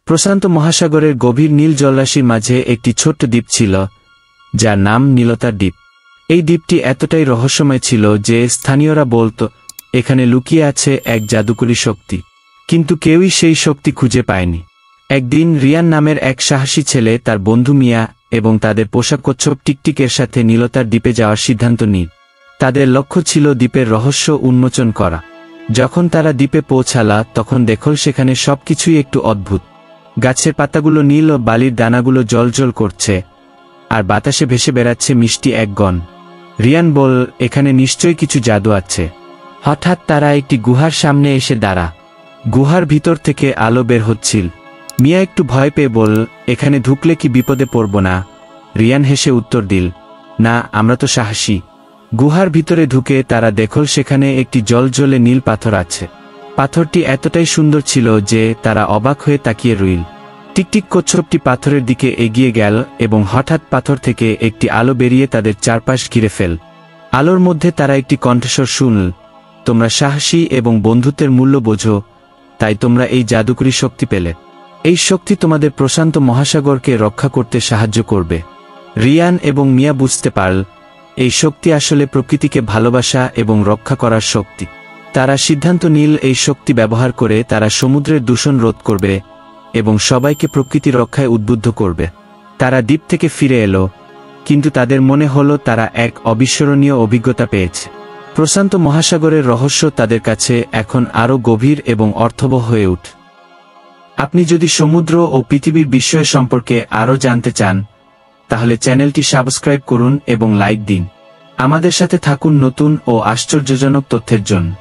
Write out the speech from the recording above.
প্রশান্ত মহাসাগরের গভীর নীল জলরাশির মাঝে একটি ছোট্ট দ্বীপ ছিল, যার নাম নীলতার দ্বীপ। এই দ্বীপটি এতটাই রহস্যময় ছিল যে স্থানীয়রা বলত এখানে লুকিয়ে আছে এক জাদুকরী শক্তি, কিন্তু কেউই সেই শক্তি খুঁজে পায়নি। একদিন রিয়ান নামের এক সাহসী ছেলে তার বন্ধু মিয়া এবং তাদের পোষা কচ্ছপ টিকটিকের সাথে নীলতার দ্বীপে যাওয়ার সিদ্ধান্ত নিল। তাদের লক্ষ্য ছিল দ্বীপের রহস্য উন্মোচন করা। যখন তারা দ্বীপে পৌঁছালা তখন দেখল সেখানে সবকিছুই একটু অদ্ভুত। গাছের পাতাগুলো নীল ও বালির দানাগুলো জ্বলজ্বল করছে, আর বাতাসে ভেসে বেড়াচ্ছে মিষ্টি এক গণ। রিয়ান বল, এখানে নিশ্চয়ই কিছু জাদু আছে। হঠাৎ তারা একটি গুহার সামনে এসে দাঁড়া। গুহার ভিতর থেকে আলো বের হচ্ছিল। মিয়া একটু ভয় পেয়ে বল, এখানে ঢুকলে কি বিপদে পড়ব না? রিয়ান হেসে উত্তর দিল, না, আমরা তো সাহসী। গুহার ভিতরে ঢুকে তারা দেখল সেখানে একটি জ্বলজ্বলে নীল পাথর আছে। পাথরটি এতটাই সুন্দর ছিল যে তারা অবাক হয়ে তাকিয়ে রইল। টিকটিক কচ্ছপটি পাথরের দিকে এগিয়ে গেল এবং হঠাৎ পাথর থেকে একটি আলো বেরিয়ে তাদের চারপাশ ঘিরে ফেল। আলোর মধ্যে তারা একটি কণ্ঠস্বর শুনল, তোমরা সাহসী এবং বন্ধুত্বের মূল্য বোঝো, তাই তোমরা এই জাদুকরী শক্তি পেলে। এই শক্তি তোমাদের প্রশান্ত মহাসাগরকে রক্ষা করতে সাহায্য করবে। রিয়ান এবং মিয়া বুঝতে পারল এই শক্তি আসলে প্রকৃতিকে ভালোবাসা এবং রক্ষা করার শক্তি। তারা সিদ্ধান্ত নিল এই শক্তি ব্যবহার করে তারা সমুদ্রের দূষণ রোধ করবে এবং সবাইকে প্রকৃতি রক্ষায় উদ্বুদ্ধ করবে। তারা দ্বীপ থেকে ফিরে এলো, কিন্তু তাদের মনে হলো তারা এক অবিস্মরণীয় অভিজ্ঞতা পেয়েছে। প্রশান্ত মহাসাগরের রহস্য তাদের কাছে এখন আরও গভীর এবং অর্থবহ হয়ে ওঠে। আপনি যদি সমুদ্র ও পৃথিবীর বিস্ময় সম্পর্কে আরও জানতে চান, তাহলে চ্যানেলটি সাবস্ক্রাইব করুন এবং লাইক দিন। আমাদের সাথে থাকুন নতুন ও আশ্চর্যজনক তথ্যের জন্য।